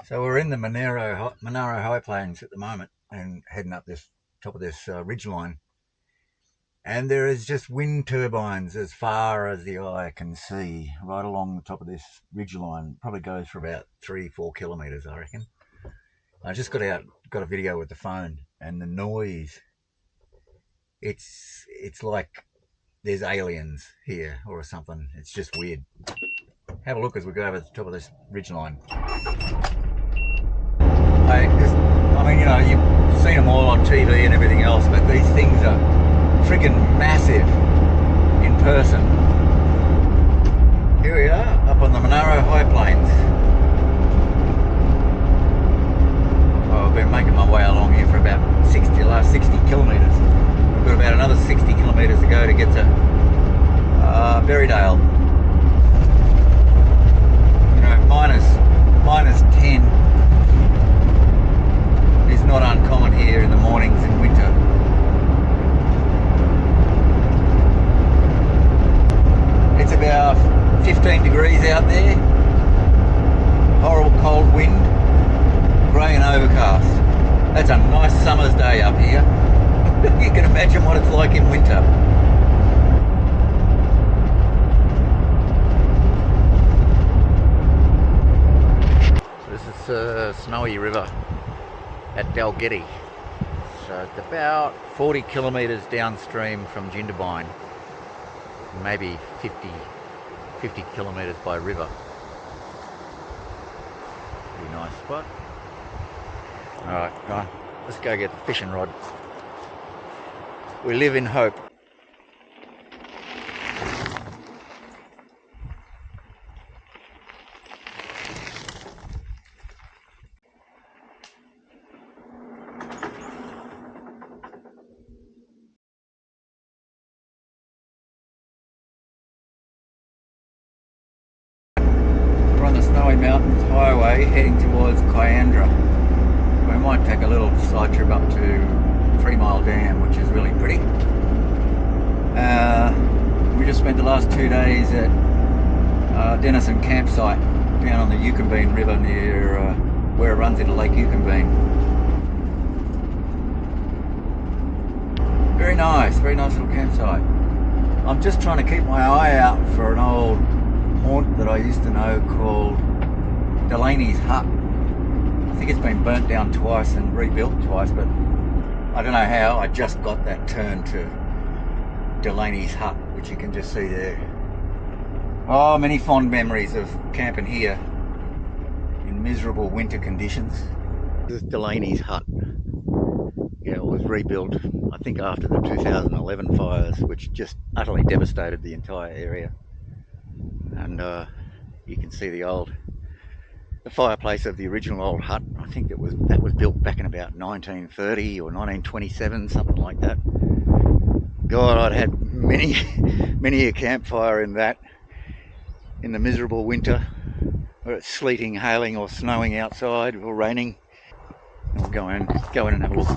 So we're in the Monaro High Plains at the moment and heading up this top of this ridge line. And there is just wind turbines as far as the eye can see, right along the top of this ridge line. Probably goes for about 3-4 kilometres, I reckon. I just got a video with the phone, and the noise. It's like there's aliens here or something. It's just weird. Have a look as we go over the top of this ridge line. I mean, you've seen them all on TV and everything else, but these things are friggin' massive in person. Here we are, up on the Monaro High Plains. Oh, I've been making my way along here for about last 60 kilometres. We've got about another 60 kilometres to go to get to Berrydale. Minus 10 is not uncommon here in the mornings in winter. It's about 15 degrees out there, horrible cold wind, grey and overcast. That's a nice summer's day up here. You can imagine what it's like in winter. This is Snowy River at Dalgety. So it's about 40 kilometres downstream from Jindabyne, maybe 50 kilometres by river. Pretty nice spot. Alright, come on, let's go get the fishing rod. We live in hope. We're on the Snowy Mountains Highway heading towards Kiandra. We might take a little side trip up to 3 Mile Dam, which is really pretty. We just spent the last 2 days at Denison campsite down on the Yukonbean River near where it runs into Lake Yukonbean. Very nice little campsite. I'm just trying to keep my eye out for an old haunt that I used to know called Delaney's Hut. I think it's been burnt down twice and rebuilt twice, but I don't know how. I just got that turn to Delaney's Hut, which you can just see there. Oh, many fond memories of camping here in miserable winter conditions. This is Delaney's Hut. Yeah, it was rebuilt, I think, after the 2011 fires, which just utterly devastated the entire area. And you can see the fireplace of the original old hut. I think that was built back in about 1930 or 1927, something like that. God, I'd had many a campfire in that, in the miserable winter, where it's sleeting, hailing or snowing outside or raining. We'll go in and have a look.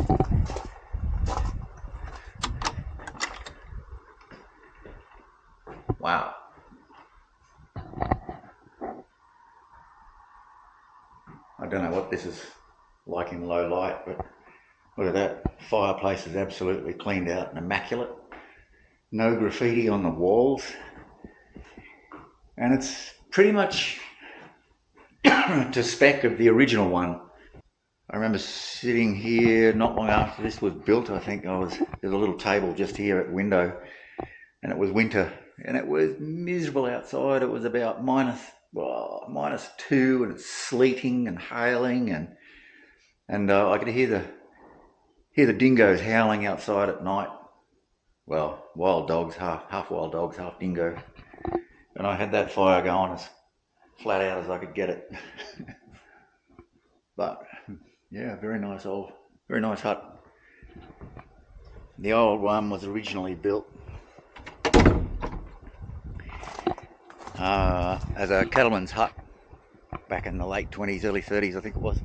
Wow. I don't know what this is like in low light, but look at that. Fireplace is absolutely cleaned out and immaculate. No graffiti on the walls. And it's pretty much to spec of the original one. I remember sitting here not long after this was built. I think there's a little table just here at the window, and it was winter and it was miserable outside. It was about -2, and it's sleeting and hailing, and I could hear the dingoes howling outside at night. Well, wild dogs, half wild dogs, half dingo. And I had that fire going as flat out as I could get it. But yeah, very nice hut. The old one was originally built as a cattleman's hut back in the late 20s, early 30s, I think it was.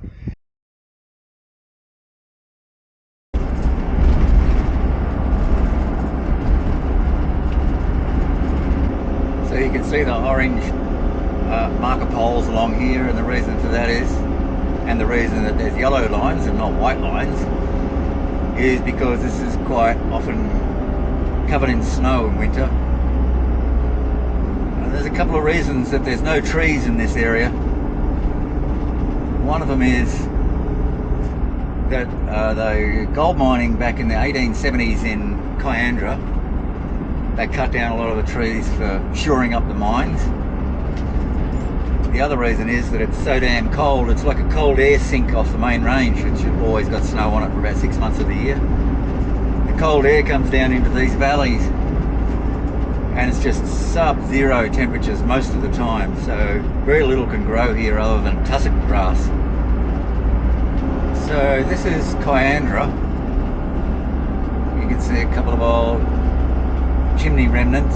So you can see the orange marker poles along here, and the reason for that is And the reason that there's yellow lines and not white lines is because this is quite often covered in snow in winter. And there's a couple of reasons that there's no trees in this area. One of them is that the gold mining back in the 1870s in Kiandra, they cut down a lot of the trees for shoring up the mines. The other reason is that it's so damn cold. It's like a cold air sink off the main range, which has always got snow on it for about 6 months of the year. The cold air comes down into these valleys and it's just sub-zero temperatures most of the time, so very little can grow here other than tussock grass. So this is Kiandra. You can see a couple of old chimney remnants.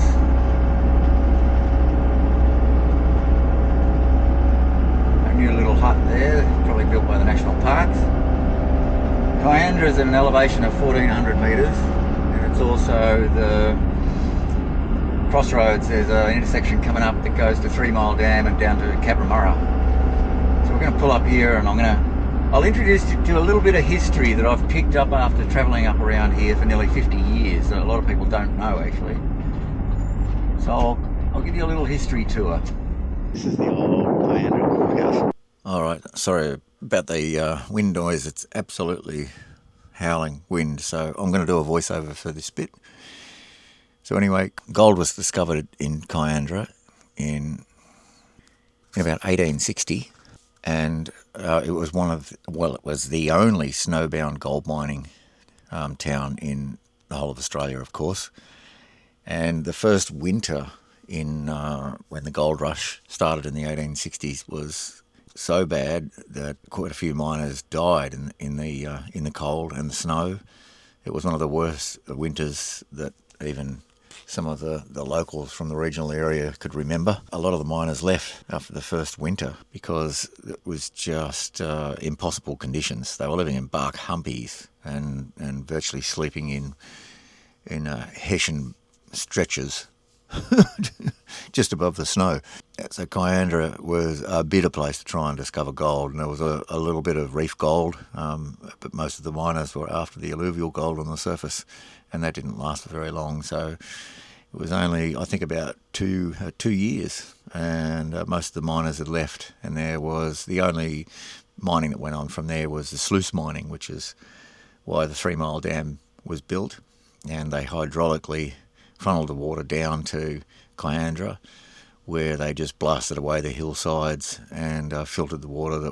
A new little hut there, probably built by the National Parks. Kiandra is at an elevation of 1400 metres, and it's also the crossroads. There's an intersection coming up that goes to 3 Mile Dam and down to Cabramurra. So we're going to pull up here and I'll introduce you to a little bit of history that I've picked up after travelling up around here for nearly 50 years that a lot of people don't know actually. So I'll give you a little history tour. This is the old Kiandra courthouse. Alright, sorry about the wind noise. It's absolutely howling wind, so I'm going to do a voiceover for this bit. So anyway, gold was discovered in Kiandra in about 1860, and it was it was the only snowbound gold mining town in the whole of Australia, of course. And the first winter in when the gold rush started in the 1860s was so bad that quite a few miners died in the cold and the snow. It was one of the worst winters that even some of the locals from the regional area could remember. A lot of the miners left after the first winter because it was just impossible conditions. They were living in bark humpies and virtually sleeping in hessian stretchers just above the snow. So Kiandra was a bitter place to try and discover gold, and there was a little bit of reef gold, but most of the miners were after the alluvial gold on the surface, and that didn't last for very long. So it was only, I think, about 2 years, and most of the miners had left, and there was the only mining that went on from there was the sluice mining, which is why the 3 Mile Dam was built, and they hydraulically funneled the water down to Kiandra, where they just blasted away the hillsides and filtered the water and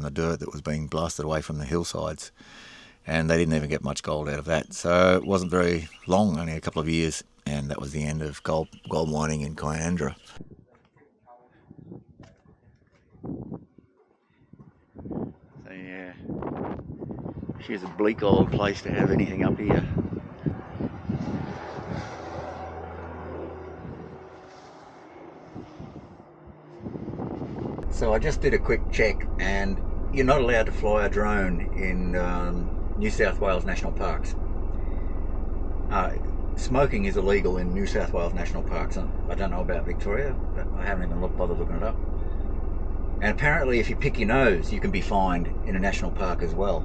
the dirt that was being blasted away from the hillsides. And they didn't even get much gold out of that. So it wasn't very long, only a couple of years, and that was the end of gold mining in Kiandra. So yeah, she's a bleak old place to have anything up here. So I just did a quick check, and you're not allowed to fly a drone in New South Wales National Parks. Smoking is illegal in New South Wales National Parks. I don't know about Victoria, but I haven't even bothered looking it up. And apparently if you pick your nose, you can be fined in a national park as well.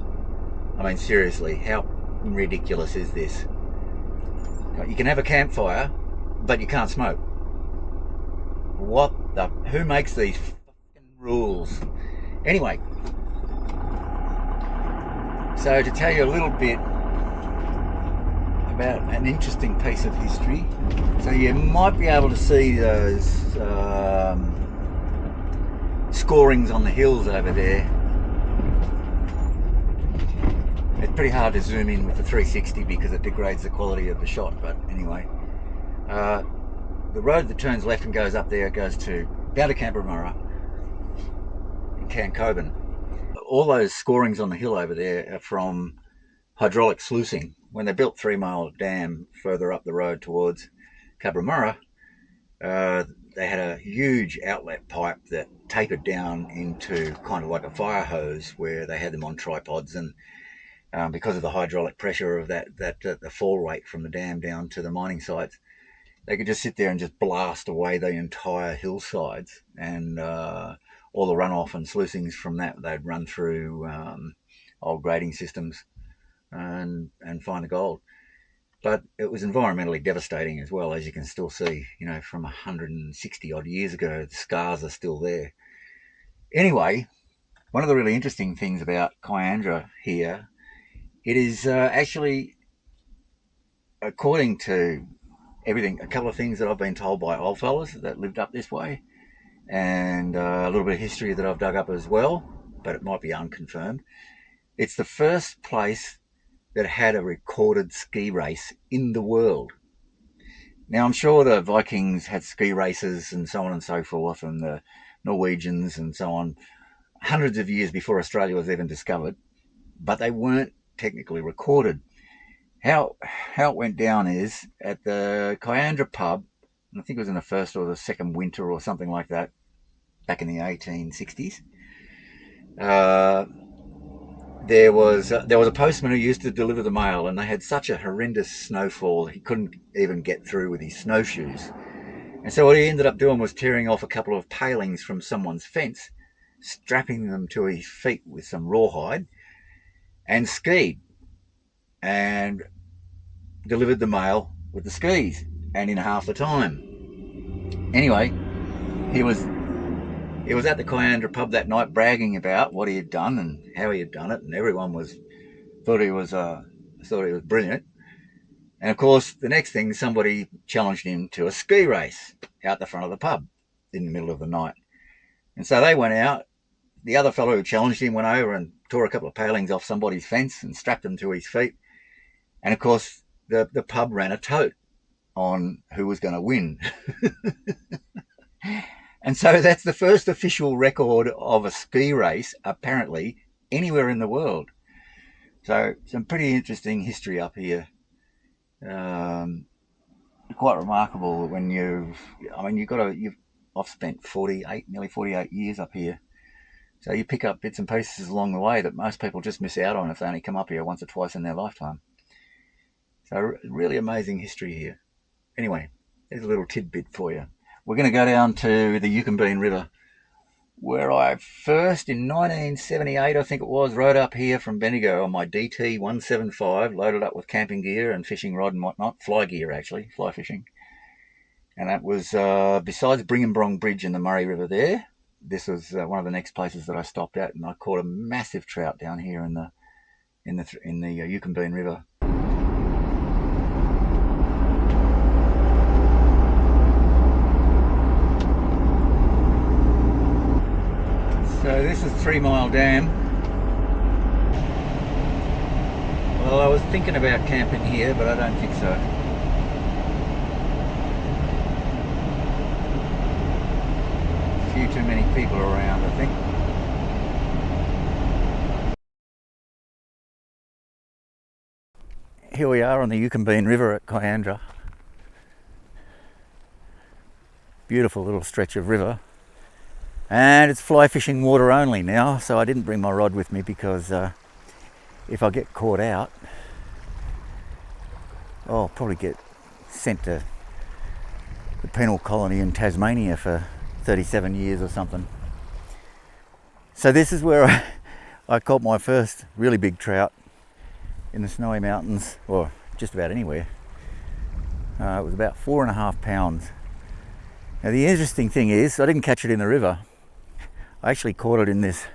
I mean, seriously, how ridiculous is this? You can have a campfire, but you can't smoke. Who makes these rules? Anyway, so to tell you a little bit about an interesting piece of history, so you might be able to see those scorings on the hills over there. It's pretty hard to zoom in with the 360 because it degrades the quality of the shot, but anyway, the road that turns left and goes up there goes down to Cabramurra in Cancoban. All those scorings on the hill over there are from hydraulic sluicing. When they built 3 Mile Dam further up the road towards Cabramurra, they had a huge outlet pipe that tapered down into kind of like a fire hose where they had them on tripods, and because of the hydraulic pressure of the fall rate from the dam down to the mining sites, they could just sit there and just blast away the entire hillsides. And all the runoff and sluicings from that, they'd run through old grading systems and find the gold. But it was environmentally devastating as well, as you can still see, from 160 odd years ago, the scars are still there. Anyway, one of the really interesting things about Kiandra here, it is actually, according to everything, a couple of things that I've been told by old fellas that lived up this way, and a little bit of history that I've dug up as well, but it might be unconfirmed. It's the first place that had a recorded ski race in the world. Now, I'm sure the Vikings had ski races and so on and so forth, and the Norwegians and so on, hundreds of years before Australia was even discovered, but they weren't technically recorded. How it went down is at the Kiandra pub, I think it was in the first or the second winter or something like that, back in the 1860s. There was a postman who used to deliver the mail, and they had such a horrendous snowfall he couldn't even get through with his snowshoes. And so what he ended up doing was tearing off a couple of palings from someone's fence, strapping them to his feet with some rawhide, and skied and delivered the mail with the skis, and in half the time. Anyway, he was at the Kiandra pub that night bragging about what he had done and how he had done it, and everyone thought he was brilliant. And of course, the next thing, somebody challenged him to a ski race out the front of the pub in the middle of the night. And so they went out. The other fellow who challenged him went over and tore a couple of palings off somebody's fence and strapped them to his feet. And of course, the pub ran a tote on who was going to win. And so that's the first official record of a ski race, apparently, anywhere in the world. So some pretty interesting history up here. Quite remarkable when I've spent nearly 48 years up here. So you pick up bits and pieces along the way that most people just miss out on if they only come up here once or twice in their lifetime. So really amazing history here. Anyway, there's a little tidbit for you. We're going to go down to the Yukonbean River, where I first, in 1978, I think it was, rode up here from Bendigo on my DT 175, loaded up with camping gear and fishing rod and whatnot, fly gear actually, fly fishing. And that was besides Bringambrong Bridge in the Murray River there. This was one of the next places that I stopped at, and I caught a massive trout down here in the Yukonbean River. So this is 3 Mile Dam. Well, I was thinking about camping here, but I don't think so. A few too many people around, I think. Here we are on the Yukonbean River at Kiandra. Beautiful little stretch of river. And it's fly fishing water only now, so I didn't bring my rod with me because if I get caught out, I'll probably get sent to the penal colony in Tasmania for 37 years or something. So this is where I caught my first really big trout in the Snowy Mountains, or just about anywhere. It was about 4.5 pounds. Now the interesting thing is, I didn't catch it in the river. I actually caught it in this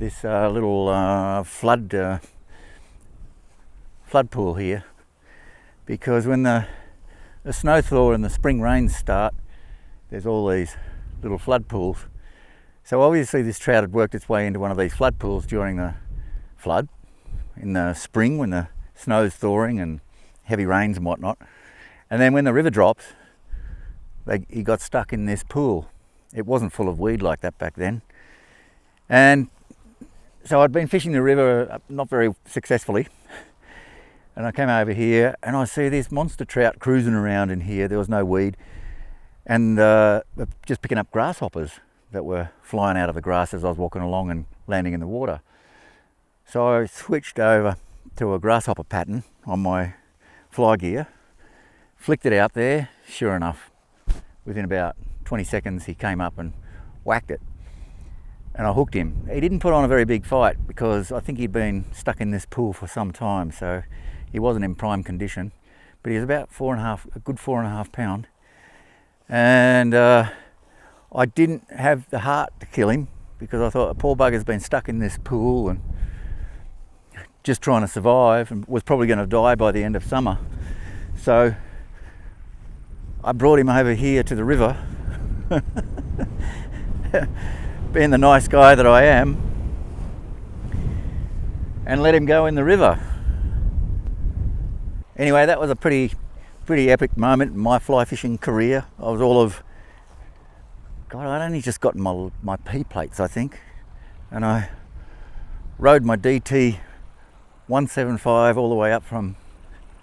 little flood pool here, because when the snow thaw and the spring rains start, there's all these little flood pools. So obviously this trout had worked its way into one of these flood pools during the flood in the spring when the snow's thawing and heavy rains and whatnot. And then when the river drops, he got stuck in this pool. It wasn't full of weed like that back then. And so I'd been fishing the river not very successfully. And I came over here and I see this monster trout cruising around in here. There was no weed. And just picking up grasshoppers that were flying out of the grass as I was walking along and landing in the water. So I switched over to a grasshopper pattern on my fly gear, flicked it out there. Sure enough, within about 20 seconds he came up and whacked it, and I hooked him. He didn't put on a very big fight because I think he'd been stuck in this pool for some time, so he wasn't in prime condition, but he was about a good 4.5 pound, and I didn't have the heart to kill him because I thought the poor bugger's been stuck in this pool and just trying to survive and was probably going to die by the end of summer. So I brought him over here to the river, being the nice guy that I am, and let him go in the river. Anyway, that was a pretty epic moment in my fly fishing career. I was all of, God, I'd only just gotten my P plates, I think, and I rode my DT 175 all the way up from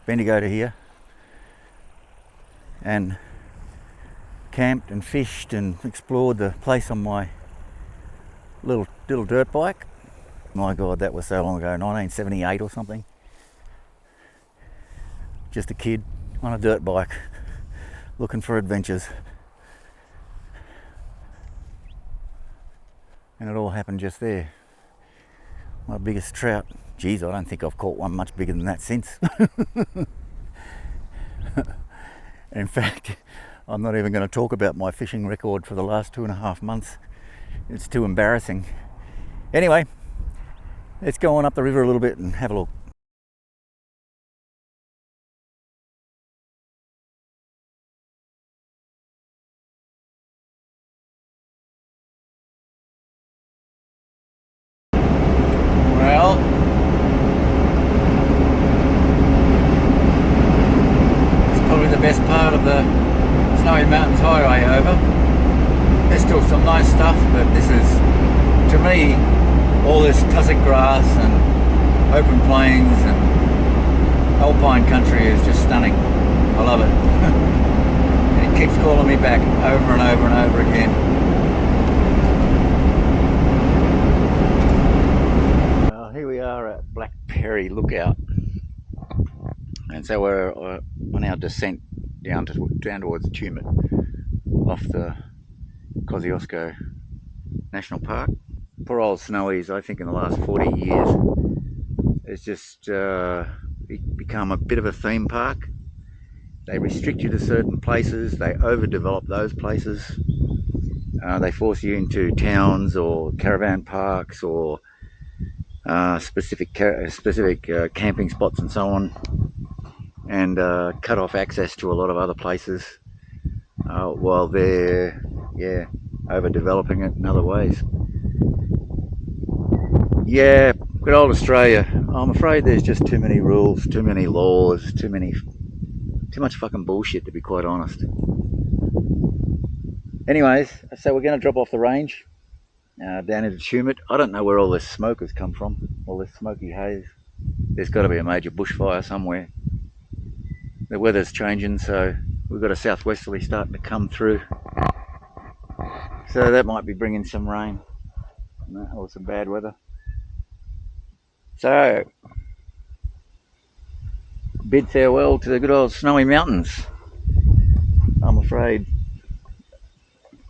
Bendigo to here, and camped and fished and explored the place on my little dirt bike. My God, that was so long ago, 1978 or something. Just a kid on a dirt bike looking for adventures. And it all happened just there. My biggest trout. Geez, I don't think I've caught one much bigger than that since. In fact, I'm not even going to talk about my fishing record for the last 2.5 months. It's too embarrassing. Anyway, let's go on up the river a little bit and have a look. Well, it's probably the best part of the Snowy Mountains Highway over. There's still some nice stuff, but this is, to me, all this tussock grass and open plains and alpine country is just stunning. I love it. And it keeps calling me back over and over and over again. Here we are at Black Perry Lookout, and so we're on our descent down towards Tumut off the Kosciusko National Park. Poor old Snowies, I think in the last 40 years it's just become a bit of a theme park. They restrict you to certain places, they overdevelop those places, they force you into towns or caravan parks or specific camping spots and so on, and cut off access to a lot of other places while they're overdeveloping it in other ways. Yeah, good old Australia. I'm afraid there's just too many rules, too many laws, too much fucking bullshit, to be quite honest. Anyways, so we're going to drop off the range down into Tumut. I don't know where all this smoke has come from, all this smoky haze. There's got to be a major bushfire somewhere. The weather's changing, so we've got a southwesterly starting to come through. So that might be bringing some rain or some bad weather. So, bid farewell to the good old Snowy Mountains. I'm afraid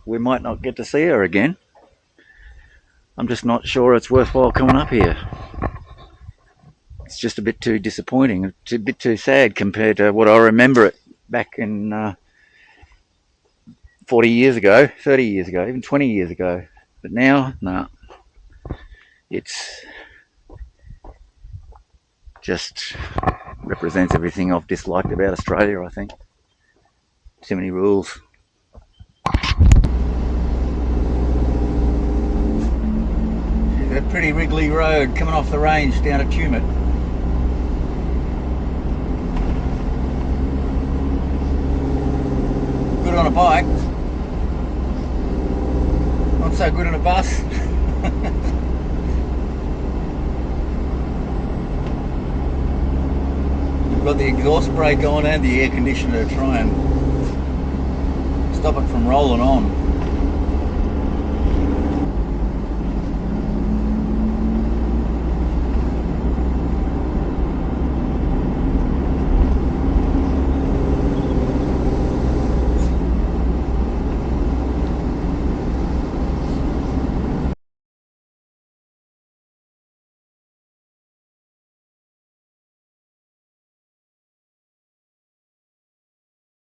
we might not get to see her again. I'm just not sure it's worthwhile coming up here. It's just a bit too disappointing. It's a bit too sad compared to what I remember it back in 40 years ago, 30 years ago, even 20 years ago. But now, nah. It's just represents everything I've disliked about Australia, I think. Too many rules. A pretty wriggly road coming off the range down to Tumut. Good on a bike, not so good on a bus. You've got the exhaust brake on and the air conditioner to try and stop it from rolling on.